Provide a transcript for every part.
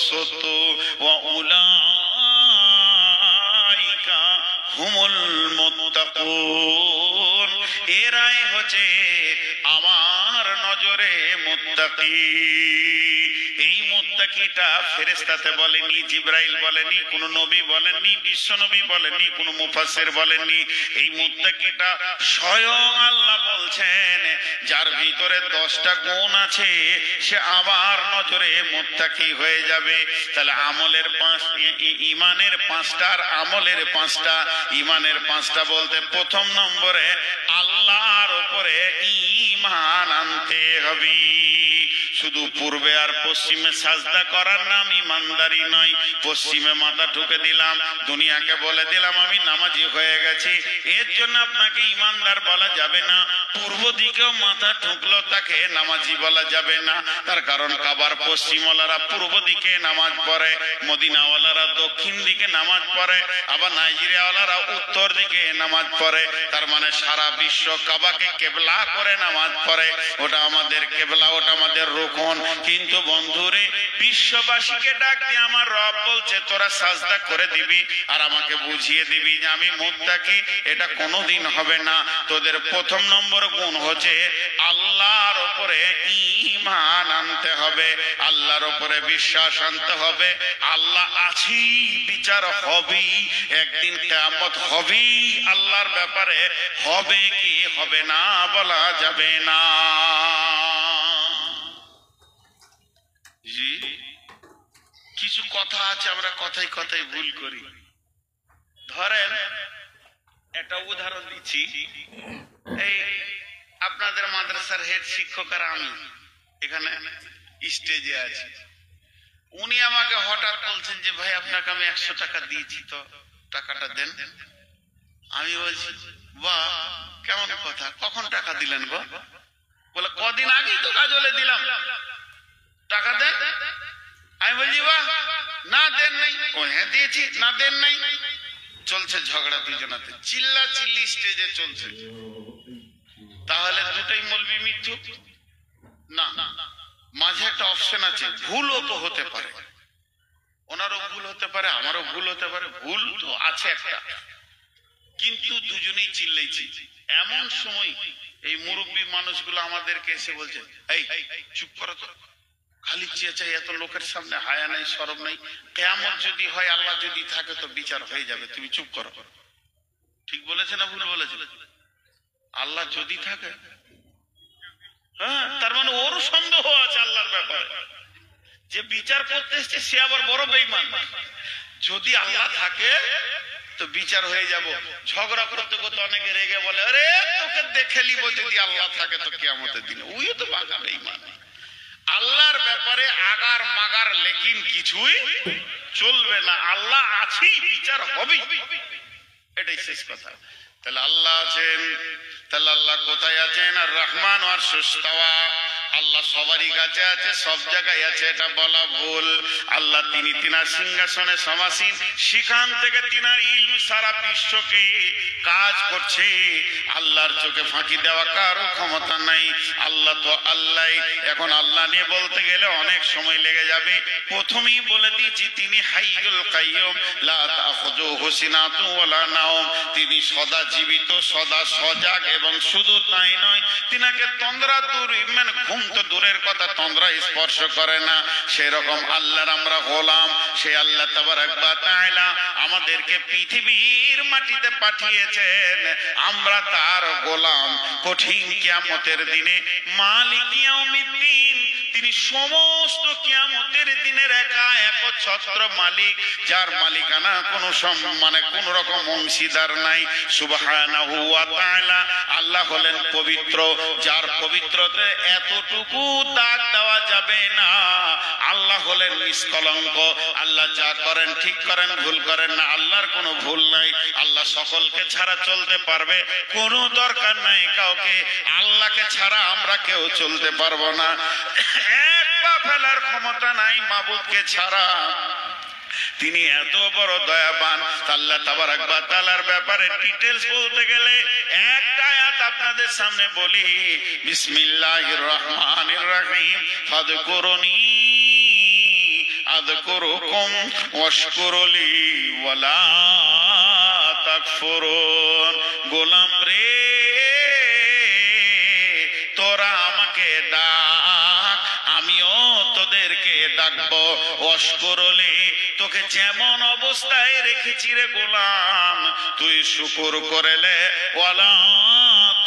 সত্য ওয়া উলাইকা হুমুল মুত্তাকুন, এরাই হচ্ছে আমার নজরে মুত্তাকি। এই মুত্তাকিটা ফেরেশতাতে বলেনি, জিবরাইল বলেনি, কোন নবী বলেননি, বিশ্ব নবী বলেননি, কোন মুফাসসির বলেননি। এই মুত্তাকিটা স্বয়ং আল্লাহ বলছেন, যার ভিতরে 10টা গুণ আছে সে আমার নজরে মুত্তাকি হয়ে যাবে। তাহলে আমলের 5, ঈমানের 5টা আর আমলের 5টা। ঈমানের 5টা বলতে প্রথম নম্বরে আল্লাহর উপরে ঈমান আনতে হবে। শুধু পূর্বে আর পশ্চিমে সাজদা করার নাম ইমানদারি নয়। পশ্চিমে মাথা ঠুকে দিলাম, দুনিয়াকে বলে দিলাম আমি নামাজি হয়ে গেছি, এর জন্য আপনাকে ইমানদার বলা যাবে না। পূর্ব দিকেও মাথা ঠুকলো, তাকে নামাজি বলা যাবে না। তার কারণ কাবার পশ্চিমওয়ালারা পূর্ব দিকে নামাজ পড়ে, মদিনাওয়ালারা দক্ষিণ দিকে নামাজ পড়ে, আবার নাইজেরিয়াওয়ালারা উত্তর দিকে নামাজ পড়ে। তার মানে সারা বিশ্ব কাবাকে কেবলা করে নামাজ পড়ে। ওটা আমাদের কেবলা, ওটা আমাদের রুকন। কিন্তু বন্ধুরে, বিশ্ববাসীকে ডাক দিয়ে আমার রব বলছে তোরা সাজদা করে দিবি আর আমাকে বুঝিয়ে দিবি যে আমি মুত্তাকি। এটা কোনোদিন হবে না। তোদের প্রথম নম্বর গুণ হচ্ছে আল্লাহর উপরে ঈমান আনতে হবে, আল্লাহর উপরে বিশ্বাস আনতে হবে। আল্লাহ আছি, বিচার হবেই, একদিন কিয়ামত হবেই। আল্লাহর ব্যাপারে হবে কি হবে না বলা যাবে না। জি, কিছু কথা আছে আমরা কথাই কথাই ভুল করি। ধরেন একটা উদাহরণ দিচ্ছি। এই আপনাদের মাদ্রাসার হেড শিক্ষক আর আমি এখানে স্টেজে আছি। উনি আমাকে হঠাৎ বলছেন যে ভাই আপনাকে আমি 100 টাকা দিয়েছি, তো টাকাটা দেন। আমি বলছি বাহ, কেমন কথা, কখন টাকা দিলেন গো? বলে কদিন আগেই তো কাজলে দিলাম, টাকা দেন। আমি বলছি বাহ, না দেন নাই। ও হ্যাঁ দিয়েছি, না দেন নাই। চলছে ঝগড়া, দুজনাতে চিল্লা চিল্লি স্টেজে চলছে। তাহলে দুটোই মৌলবি মিথ্যু না? মাঝে একটা অপশন আছে, ভুলও তো হতে পারে, ওনারও ভুল হতে পারে, আমারও ভুল হতে পারে। ভুল তো আছে একটা, কিন্তু দুজনেই চিল্লাইছি। এমন সময় এই মুরব্বী মানুষগুলো আমাদেরকে এসে বলছে এই চুপ করো তো, খালি চেঁচাই, এত লোকের সামনে হায়া নাই, শরম নাই। কিয়ামত যদি হয়, আল্লাহ যদি থাকে তো বিচার হয়ে যাবে, তুমি চুপ করো। ঠিক বলেছে না ভুল বলেছে? আল্লাহ যদি থাকে, হ্যাঁ, তার মানে ওর সন্দেহ আছে আল্লাহর ব্যাপারে, যে বিচার করতে এসছে সে আবার বড় বেঈমান। যদি আল্লাহ থাকে তো বিচার হয়ে যাব। ঝগড়া করতে করতে অনেকে রেগে বলে আরে তোকে দেখে নিব যদি আল্লাহ থাকে তো কিয়ামতের দিনে। ওই তো বাঁকা বেঈমান। আল্লাহর ব্যাপারে আগার মাগার লেকিন কিছুই চলবে না। আল্লাহ আছেই, বিচার হবেই, এটাই শেষ কথা। তাহলে আল্লাহ আছেন, তাহলে আল্লাহ কোথায় আছেন? আর রহমান আর সুস্তাওয়া, আল্লাহ সবারই কাছে আছে, সব জায়গায় আছে, এটা বলা ভুল। আল্লাহ তিনি তিনার সিংহাসনে সমাসীন, সেখান থেকে তিনার ইলম সারা বিশ্বকে কাজ করছে। আল্লাহর চোখে ফাঁকি দেওয়া কারো ক্ষমতা নাই। আল্লাহ তো আল্লাহ। এখন আল্লাহ নিয়ে বলতে গেলে অনেক সময় লেগে যাবে। প্রথমেই বলে দিয়েছি তিনি হাইয়ুল কাইয়ুম, লা তাখুযুহু সিনাতুন ওয়ালা নাওম। তিনি সদা জীবিত, সদা সজাগ, এবং শুধু তাই নয়, তিনাকে তন্দ্রা দূর, মানে ঘুম তো দূরের কথা, তন্দ্রা স্পর্শ করে না। সেরকম আল্লাহর আমরা গোলাম। সে আল্লাহ তাবারাক ওয়া তাআলা আমাদেরকে পৃথিবীর মাটিতে পাঠিয়েছেন, আমরা তার গোলাম। কঠিন কিয়ামতের দিনে মালিক ইয়াউমিদ্দিন, তিনি সমস্ত কিয়ামতের দিনের একা একচ্ছত্র মালিক, যার মালিকানা কোনো মানে কোন রকম অংশীদার নাই। সুবহানাহু ওয়া তাআলা, আল্লাহ হলেন পবিত্র, যার পবিত্রতে এতটুকু দাগ দেওয়া যাবে না। আল্লাহ হলেন নিষ্কলঙ্ক, আল্লাহ যা করেন ঠিক করেন, ভুল করেন না, আল্লাহর কোনো ভুল নাই। আল্লাহ সকলকে ছাড়া চলতে পারবে, কোনো দরকার নাই কাউকে। আল্লাহকে ছাড়া আমরা কেউ চলতে পারবো না, এক পা ফেলার ক্ষমতা নাই মাবুদকে ছাড়া। তিনি এত বড় দয়াবান। আল্লাহ তাবারাক ওয়া তাআলার ব্যাপারে ডিটেইলস বলতে গেলে একটা আয়াত আপনাদের সামনে বলি। বিসমিল্লাহির রহমানির রহিম। ফাযকুরুনি আযকুরুকুম ওয়াশকুরুলি ওয়ালা তাকফুরুন। গোলাম রে, তোরা আমাকে ডাক, আমিও তোদেরকে ডাকবো। ওয়াশকুরুলি, তোকে যেমন অবস্থায় রেখেছি রে গোলাম, তুই শুকর করেলে। ওয়ালা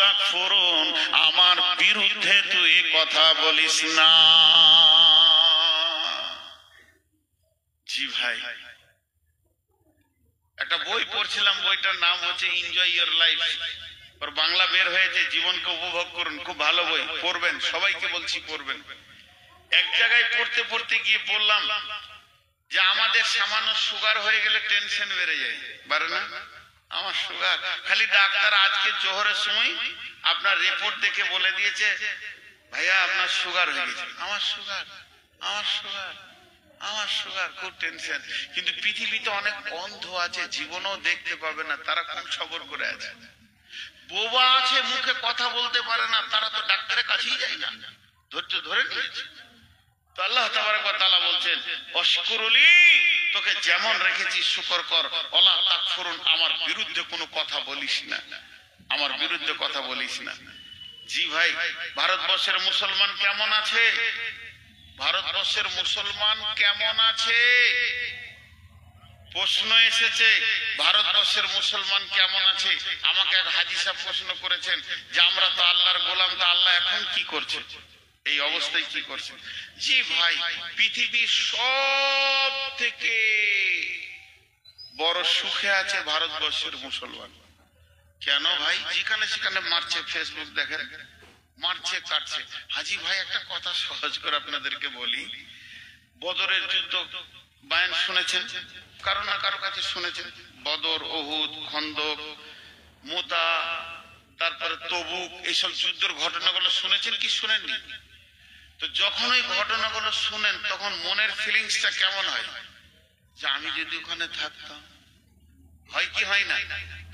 তাকফুরুন, আমার বিরুদ্ধে তুই কথা বলিস না। জি ভাই, একটা বই পড়ছিলাম, বইটার নাম হচ্ছে এনজয় ইওর লাইফ। ওর বাংলা বের হয়েছে জীবনকে উপভোগ করুন। খুব ভালো বই, পড়বেন, সবাইকে বলছি পড়বেন। এক জায়গায় পড়তে পড়তে গিয়ে বললাম যে আমাদের সামান্য সুগার হয়ে গেলে টেনশন বেড়ে যায়, বাড়ে না? আমার সুগার, খালি ডাক্তার আজকে জোহরের সময় আপনার রিপোর্ট দেখে বলে দিয়েছে ভাইয়া আপনার সুগার হয়ে গেছে। আমার সুগার, আমার সুগার, আমার সুগার, খুব টেনশন। কিন্তু পৃথিবীতে অনেক অন্ধ আছে, জীবনও দেখতে পাবে না, তারা কোন সবর করে আছে। বোবা আছে, মুখে কথা বলতে পারে না, তারা তো ডাক্তারের কাছেই যায় না, ধৈর্য ধরে নিয়েছে। তো আল্লাহ তাবারক ওয়া তাআলা বলছেন ওয়াশকুরুলি, তোকে যেমন রেখেছি শুকর কর। ওয়ালা তাকফুরুন, আমার বিরুদ্ধে কোনো কথা বলিস না, আমার বিরুদ্ধে কথা বলিস না। জি ভাই, ভারতবর্ষের মুসলমান কেমন আছে? ভারতবর্ষের মুসলমান কেমন আছে? প্রশ্ন এসেছে ভারতবর্ষের মুসলমান কেমন আছে। আমাকে এক হাজী সাহেব প্রশ্ন করেছেন যে আমরা তো আল্লাহর গোলাম, তো আল্লাহ এখন কি করছে, এই অবস্থায় কি করছে? জি ভাই, পৃথিবীর সব থেকে বড় সুখে আছে ভারতবর্ষের মুসলমান। কেন ভাই? যেখানে সেখানে মারছে, ফেসবুক দেখেন, মারছে কাটছে। হাজি ভাই, একটা কথা সহজ করে আপনাদেরকে বলি, বদরের যুদ্ধ বায়ান শুনেছেন, কারো না কারো কাছে শুনেছেন। বদর, উহুদ, খন্দক, মুতা, তারপরে তবুক, এইসব যুদ্ধের ঘটনাগুলো শুনেছেন কি শুনেননি? তো যখন ওই ঘটনাগুলো শুনেন তখন মনের ফিলিংসটা কেমন হয়? যে আমি যদি ওখানে থাকতাম। হয় কি হয় না?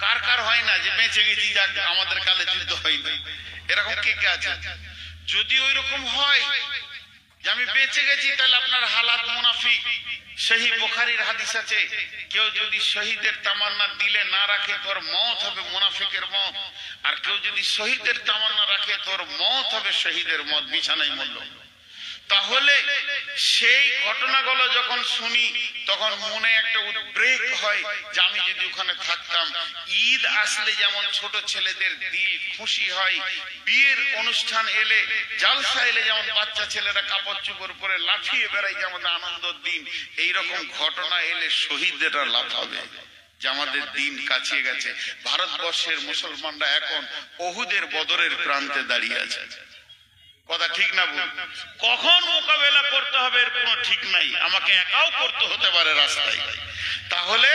কার কার হয় না যে বেঁচে গেছি, যাক আমাদের কালে যুদ্ধ হয়নি? এরকম কে কে আছে? যদি ওই রকম হয় যে আমি বেঁচে গেছি, তাহলে আপনার হালাত মুনাফিক। সহিহ বুখারীর হাদিস আছে, কেউ যদি শহীদের তামান্না দিলে না রাখে তোর মওত হবে মুনাফিকের মওত, আর কেউ যদি শহীদের তামান্না রাখে তোর মওত হবে শহীদের মওত, বিছানায় মরল। তাহলে সেই ঘটনাগুলো যখন শুনি তখন মনে একটা উদ্বেগ হয় যে আমি যদি ওখানে থাকতাম। ঈদ আসলে যেমন ছোট ছেলেদের দিল খুশি হয়, বিয়ের অনুষ্ঠান এলে, জালসা এলে যেমন বাচ্চা ছেলেরা কাপড় চোপড় পরে লাফিয়ে বেড়ায়, যেমন আনন্দের দিন, এইরকম ঘটনা এলে শহীদরা লাফাবে যে আমাদের দিন কাছিয়ে গেছে। ভারতবর্ষের মুসলমানরা এখন ওহুদের, বদরের প্রান্তে দাঁড়িয়ে আছে। কথা ঠিক না ভুল? কখন মোকাবেলা করতে হবে এর কোনো ঠিক নাই, আমাকে একাও করতে হতে পারে রাস্তায়। তাহলে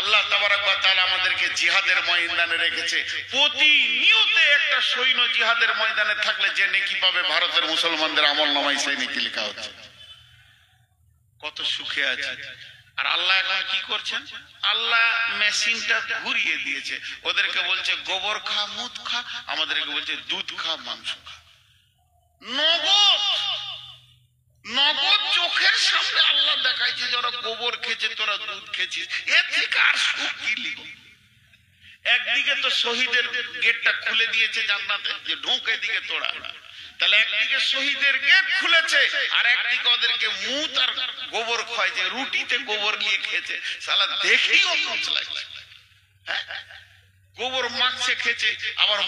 আল্লাহ তাবারক ওয়া তাআলা আমাদেরকে জিহাদের ময়দানে রেখেছে। প্রতিনিয়ত একটা সৈন্য জিহাদের ময়দানে থাকলে যে নেকি পাবে, ভারতের মুসলমানদের আমলনামায় সেই নেকি লেখা হচ্ছে। কত সুখে আছে। আর আল্লাহ এখন কি করছেন? আল্লাহ মেশিনটা ঘুরিয়ে দিয়েছে, ওদেরকে বলছে গোবর খা, মুদ খা, আমাদেরকে বলছে দুধ খা, মাংস খা। নগদ নগদ চোখের সামনে আল্লাহ দেখাইছে যে ওরা গোবর খেয়েছে, তোরা দুধ খেয়েছিস, এর থেকে আর সুখ কি লিব? একদিকে তো শহীদের গেটটা খুলে দিয়েছে জান্নাতে, যে ঢোকে দিকে তোরা, তাহলে একদিকে শহীদের গেট খুলেছে, আর একদিকে ওদেরকে মুত আর গোবর খায়, যে রুটিতে গোবর নিয়ে খেয়েছে। শালা দেখেই অসহ্য লাগছে। হ্যাঁ, গোবর মাখছে খেয়েছে, আবার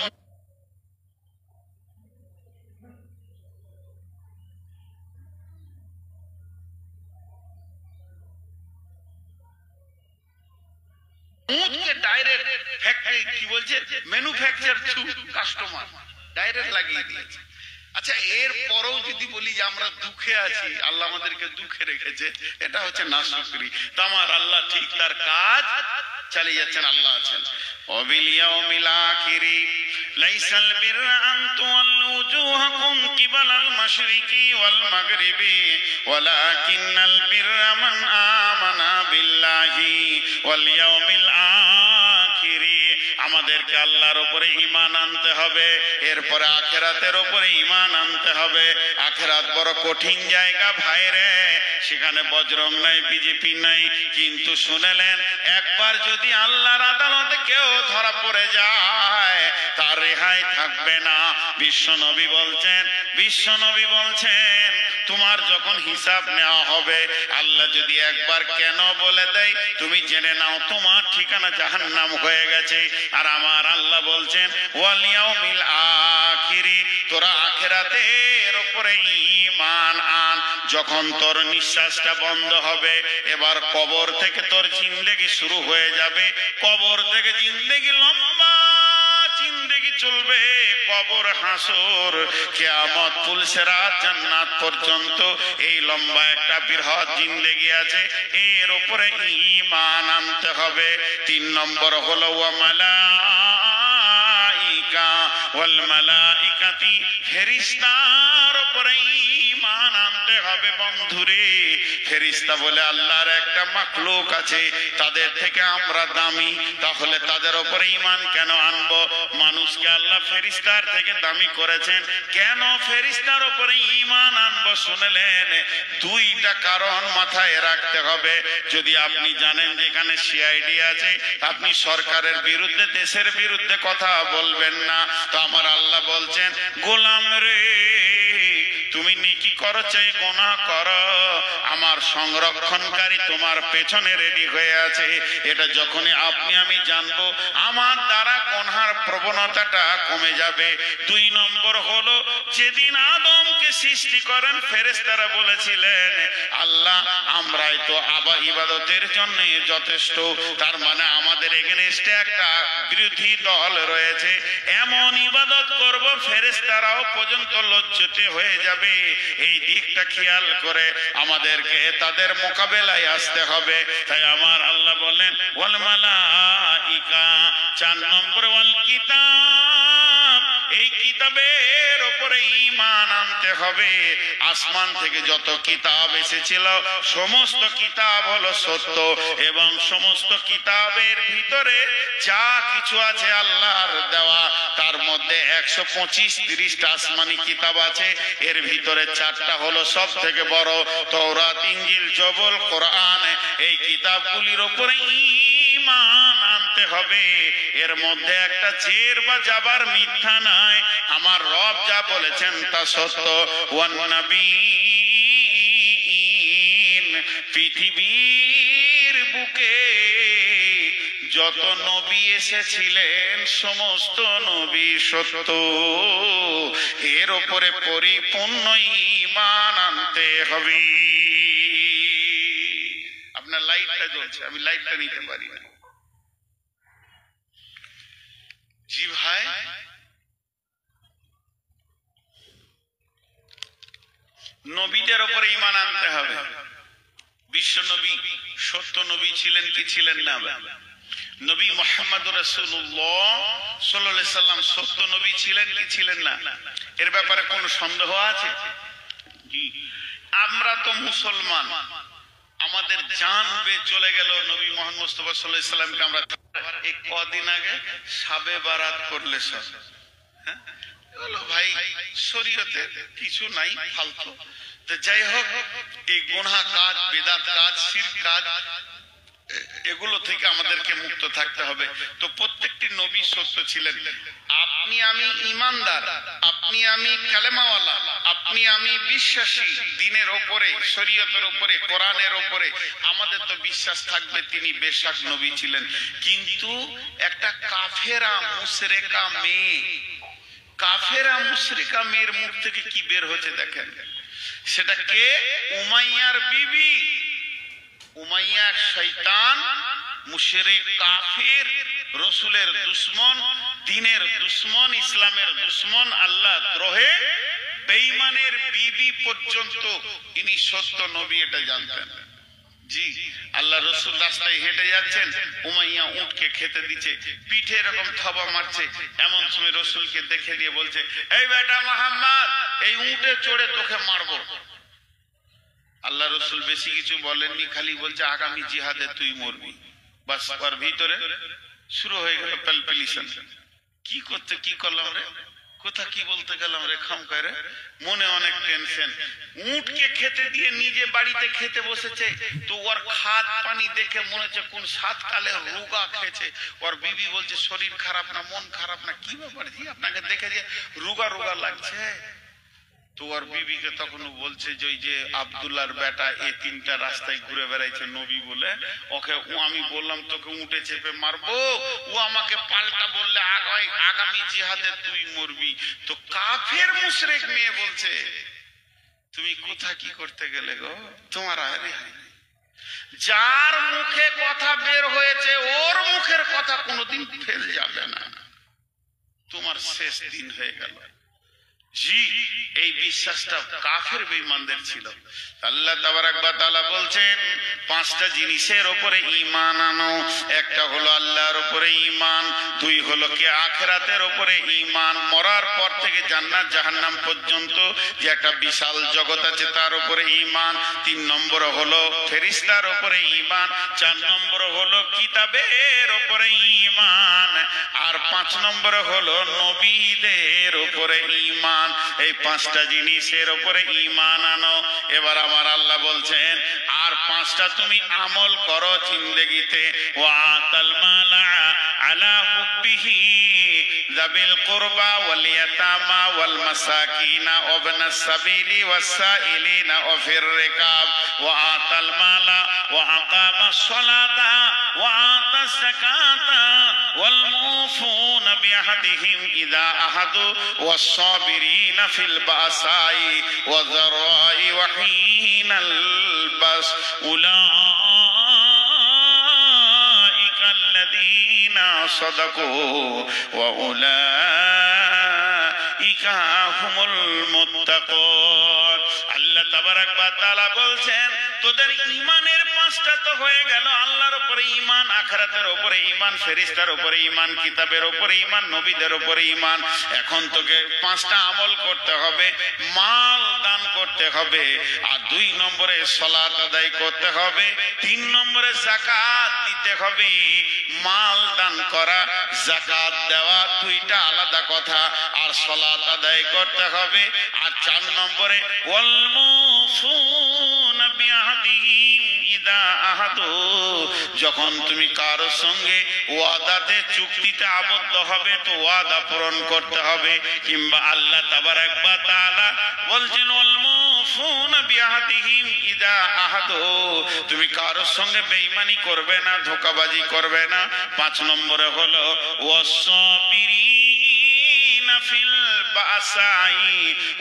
ডাইরেক্ট ফ্যাক্টরি, কি বলছে, ম্যানুফ্যাকচার থ্রু কাস্টমার, ডাইরেক্ট লাগিয়ে দিয়েছে। আচ্ছা, এর পরেও যদি বলি যে আমরা দুঃখে আছি, আল্লাহ আমাদেরকে দুঃখে রেখেছে, এটা হচ্ছে নাশুকরি। তো আমার আল্লাহ ঠিক তার কাজ চালিয়ে যাচ্ছেন, আল্লাহ আছেন। ওয়াবিল ইয়াউমিল আখিরি লাইসাল বিররা আন তুওয়াল্লু উজুহাকুম কিবালাল মাশরিকি ওয়াল মাগরিবি ওয়ালাকিন্নাল বিররা মান আমানা বিল্লাহি ওয়াল ইয়াউমিল আখিরি। আমাদেরকে আল্লাহর উপরে ঈমান আনতে হবে, এরপরে আখিরাতের উপরে ঈমান আনতে হবে। আখিরাত বড় কঠিন জায়গা ভাইরে, সেখানে বজরং নাই, বিজেপি নাই, কিন্তু শুনেলেন একবার যদি আল্লাহর আদালতে কেউ ধরা পড়ে যায় তার রেহাই থাকবে না। বিশ্বনবী বলছেন তোমার যখন হিসাব নেওয়া হবে, আল্লাহ যদি একবার কেন বলে দেয় তুমি জেনে নাও তোমার ঠিকানা জাহান্নাম হয়ে গেছে। আর আমার আল্লাহ বলছেন ওয়াল ইয়াউমিল আখিরি, তোরা আখিরাতের উপরে ঈমান আন। যখন তোর নিঃশ্বাসটা বন্ধ হবে, এবার কবর থেকে তোর জিন্দেগি শুরু হয়ে যাবে। কবর থেকে জিন্দেগি লম্বা জিন্দেগি চলবে, কবর, হাসর, কিয়ামত, পুলসিরাত, জান্নাত পর্যন্ত এই লম্বা একটা বৃহৎ জিন্দেগি আছে, এর উপরে ঈমান আনতে হবে। 3 নম্বর হলো ওয়া মালাইকা ওয়াল মালাইকাতি, ফেরেশতার উপরে ঈমান আনতে হবে। বন্ধুরে, ফেরেশতা বলে আল্লাহর একটা মাখলুক আছে, তাদের থেকে আমরা দামি, তাহলে তাদের উপরে ঈমান কেন আনবো? মানুষকে আল্লাহ ফেরেশতার থেকে দামি করেছেন, কেন ফেরেশতার উপরে ঈমান আনবো? শুনলেন, 2টা কারণ মাথায় রাখতে হবে। যদি আপনি জানেন যে এখানে সিআইডি আছে, আপনি সরকারের বিরুদ্ধে, দেশের বিরুদ্ধে কথা বলবেন না। তো আমার আল্লাহ বলছেন গোলাম রে, তুমি নেকি করো চাই গুনাহ করো, আমার সংরক্ষণকারী তোমার পেছনে রেডি হয়ে আছে। এটা যখনই আপনি আমি জানবো, আমার দ্বারা গুনাহের প্রবণতাটা কমে যাবে। 2 নম্বর হলো যেদিন আদমকে সৃষ্টি করেন ফেরেশতারা বলেছিলেন আল্লাহ আমরাই তো ইবাদতের জন্য যথেষ্ট, তার মানে আমাদের এগেনস্টে একটা বিরোধী দল রয়েছে, এমন ইবাদত করব ফেরেশতারাও পর্যন্ত লজ্জিত হয়ে যাবে। এই দিকটা খেয়াল করে আমাদেরকে তাদের মোকাবেলায় আসতে হবে। তাই আমার আল্লাহ বলেন ওয়াল মালাইকা। 4 নম্বর ওয়াল কিতাব, এই কিতাবের উপরে ঈমান আনতে হবে। আসমান থেকে যত কিতাব এসেছিল সমস্ত কিতাব হলো সত্য, এবং সমস্ত কিতাবের ভিতরে যা কিছু আছে আল্লাহর দেওয়া, তার মধ্যে 125-30টা আসমানি কিতাব আছে, এর ভিতরে 4টা হলো সব থেকে বড়, তওরাত, ইনজিল, জবুর, কোরআন। এই কিতাবগুলির উপরে ঈমান আনতে হবে। এর মধ্যে একটা জের বা যাবার মিথ্যা নাই, আমার রব যা বলেছেন তা সত্য। ওয়ান নাবিয়িন, পৃথিবীর বুকে যত নবী এসেছিলেন সমস্ত নবী সত্য, এর উপরে পরিপূর্ণ ঈমান আনতে হবে। আপনার লাইটটা জ্বলছে, আমি লাইটটা নিতে পারি না। জি ভাই, নবীদের উপরে ঈমান আনতে হবে। বিশ্ব নবী সত্য নবী ছিলেন কি ছিলেন না? নবী মুহাম্মদ রাসূলুল্লাহ সাল্লাল্লাহু আলাইহি সাল্লাম সত্য নবী ছিলেন কি ছিলেন না? এর ব্যাপারে কোনো সন্দেহ আছে? আমরা তো মুসলমান, আমাদের জান বে চলে গেল নবী মুহাম্মদ মুস্তাফা সাল্লাল্লাহু আলাইহি সাল্লামকে আমরা এই কদিন আগে শাবে বারাত করলে সব, হ্যাঁ বলো ভাই শরীয়তে কিছু নাই, ফালতু। তো যাই হোক, এই গুনাহ কাজ, বিদআত কাজ, শিরক কাজ, এগুলো থেকে আমাদেরকে মুক্ত থাকতে হবে। তো প্রত্যেকটি নবী সত্য ছিলেন। আপনি আমি ঈমানদার, আপনি আমি কালেমাওয়ালা, আপনি আমি বিশ্বাসী দ্বীনের উপরে, শরীয়তের উপরে, কোরআনের উপরে, আমাদের তো বিশ্বাস থাকবে তিনি বেশক নবী ছিলেন। কিন্তু একটা কাফেরা মুশরিকা মেয়ে, কাফেরা মুশরিকা মেয়ের মুখ থেকে কি বের হচ্ছে দেখেন। সেটা কে? উমাইয়ার বিবি। উমাইয়া শয়তান, মুশরিক, কাফির, রাসূলের দুশমন, দ্বীনের দুশমন, ইসলামের দুশমন, আল্লাহ দ্রোহে বেঈমানের বিবি পর্যন্ত ইনি সত্য নবী এটা জানতেন। জি, আল্লাহ রাসূল রাস্তায় হেঁটে যাচ্ছেন, উমাইয়া উটকে খেতে দিচ্ছে, পিঠে এরকম থাবা মারছে, এমন সময় রাসূলকে দেখে দিয়ে বলছে, এই বেটা মুহাম্মদ, এই উটে চড়ে তোকে মারবো। আল্লাহ রাসূল বেশি কিছু বলেননি, খালি বলছে আগামী জিহাদে তুই মরবি। বাস, ওর ভিতরে শুরু হয়ে গেল প্যালপিলেশন। কি করতে কি করলাম রে, কোথা কি বলতে গেলাম রে, খামখায় রে, মনে অনেক টেনশন। উটকে খেতে দিয়ে নিজে বাড়িতে খেতে বসেছে, তো ওর খাদ পানি দেখে মনে হচ্ছে কোন সাত কালে রোগা খেয়েছে। ওর বিবি বলছে শরীর খারাপ না মন খারাপ না, কি ব্যাপার জি আপনাকে দেখে যে রোগা রোগা লাগছে। তো ওর বিবিকে তখন বলছে যে ওই যে আব্দুল্লাহর বেটা এই তিনটা রাস্তায় ঘুরে বেড়াইছে নবী বলে, ওকে আমি বললাম তোকে উঠে চেপে মারবো, ও আমাকে পাল্টা বললে আগামী জিহাদে তুই মরবি। তো কাফের মুশরিক মেয়ে বলছে তুমি কোথা কি করতে গেলে গো, তোমার আরে যার মুখে কথা বের হয়েছে ওর মুখের কথা কোনোদিন ফেল যাবে না, তোমার শেষ দিন হয়ে গেল। জি, এই বিশ্বাসটা কাফের বেঈমানদের ছিল। আল্লাহ তাবারাক ওয়া তাআলা বলছেন পাঁচটা জিনিসের উপরে ঈমান আনো। একটা হলো আল্লাহর উপরে ঈমান, দুই হলো কি আখিরাতের উপরে ঈমান, মরার পর থেকে জান্নাত জাহান্নাম পর্যন্ত যে একটা বিশাল জগৎ আছে তার উপরে ঈমান, তিন নম্বর হলো ফেরেশতার উপরে ঈমান, চার নম্বর হলো কিতাবের উপরে ঈমান, আর পাঁচ নম্বর হলো নবীদের উপরে ঈমান। এই পাঁচটা জিনিসের উপরে ঈমান আনো। এবার আমার আল্লাহ বলছেন আর পাঁচটা তুমি আমল করো জিন্দেগিতে। ওয়াতাল মালা আলা হুব্বিহি যাবিল কুরবা ওয়াল ইয়াতামা ওয়াল মাসাকিনা ওয়া ইবনাস সাবিলি ওয়াস সাইলিনা ওয়া ফির রিকাব ওয়াতাল মালা ওয়া আকামাস সালাতা ওয়া আতাস যাকাতা ওয়াল মুফুনা বিআহদিহিম ইযা আহাদু ওয়াস সাবিরিনা ফিল বাসাই ওয়াজ যারাই ওয়া হিনাল বাস উলাইকা আল্লাযীনা সাদাকু ওয়া উলাইকা হুমুল মুত্তাকুন। আল্লাহ তাবারাক ওয়া তাআলা বলছেন তোদের ঈমানের পাঁচটা তো হয়ে গেল, আল্লাহর উপরে ঈমান, আখিরাতের উপরে ঈমান, ফেরেশতার উপরে ঈমান, কিতাবের উপরে ঈমান, নবীদের উপরে ঈমান। এখন তোকে পাঁচটা আমল করতে হবে, মাল দান করতে হবে, আর দুই নম্বরে সালাত আদায় করতে হবে, তিন নম্বরে যাকাত দিতে হবে। মাল দান করা যাকাত দেওয়া দুইটা আলাদা কথা, আর সালাত আদায় করতে হবে, আর চার নম্বরে ওয়াল মুফুনা বিআহদিহিম ইযা আহাদু, যখন তুমি কারো সঙ্গে ওয়াদাতে চুক্তিতে আবদ্ধ হবে তো ওয়াদা পূরণ করতে হবে। কিংবা আল্লাহ তাবারাক ওয়া তাআলা বলছেন ওয়াল মুফুনা বিআহদিহিম ইযা আহাদু, তুমি কারো সঙ্গে বেঈমানি করবে না, ধোঁকাবাজি করবে না। পাঁচ নম্বরে হলো ওয়াসসাবিরিনা ফিল বাসাই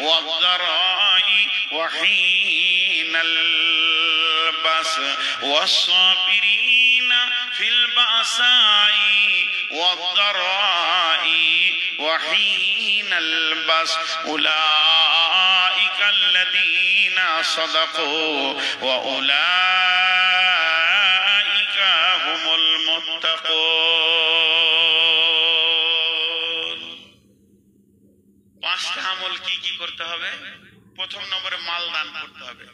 ওয়াদ যারাই ওয়া হিনাল বাস ওয়াসসাবিরিনা ফিল বাসাই ওয়াদ যারাই ওয়া হিনাল বাস উলাইকা আল্লাযীনা সাদাকু ওয়া উলাইকা হুমুল মুত্তাকুন। পাঁচটা আমল কি কি করতে হবে? প্রথম নম্বরে মাল দান করতে হবে,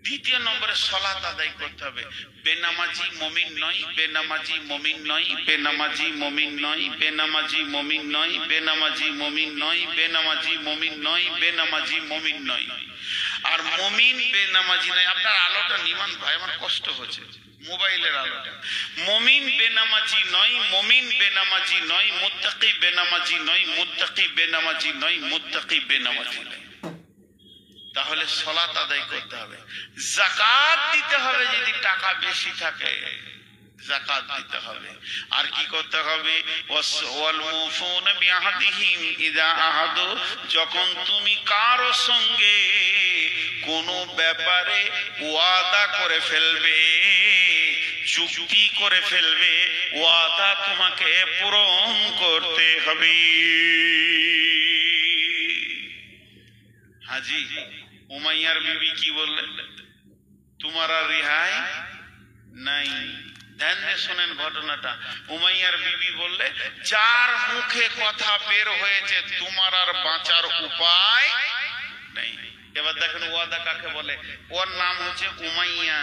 দ্বিতীয় নম্বরে সালাত আদায় করতে হবে। বেনামাজি মুমিন নয়, বেনামাজি মুমিন নয়, বেনামাজি মুমিন নয়, বেনামাজি মুমিন নয়, বেনামাজি মুমিন নয়, বেনামাজি মুমিন নয়, বেনামাজি মুমিন নয়। আর মুমিন বেনামাজি নয়। আপনার আলোটা নিমান ভাই, আমার কষ্ট হচ্ছে মোবাইলের আলোটা। মুমিন বেনামাজি নয়, মুমিন বেনামাজি নয়, মুত্তাকি বেনামাজি নয়, মুত্তাকি বেনামাজি নয়, মুত্তাকি বেনামাজি নয়। তাহলে সালাত আদায় করতে হবে, যাকাত দিতে হবে, যদি টাকা বেশি থাকে যাকাত দিতে হবে। আর কি করতে হবে? ওয়াল মুফুনা বিআহদিহিম ইযা আহাদু, যখন তুমি কারো সঙ্গে কোনো ব্যাপারে ওয়াদা করে ফেলবে, চুক্তি করে ফেলবে, ওয়াদা তোমাকে পূরণ করতে হবে। হাজি উমাইয়ার বিবি কি বললেন? তোমার আর রেহাই নাই। ধ্যান দিয়ে শোনেন ঘটনাটা। উমাইয়ার বিবি বললে যার মুখে কথা বের হয়েছে তোমার আর বাঁচার উপায় নেই। এবার দেখেন ওয়াদা কাকে বলে? ওর নাম হচ্ছে উমাইয়া।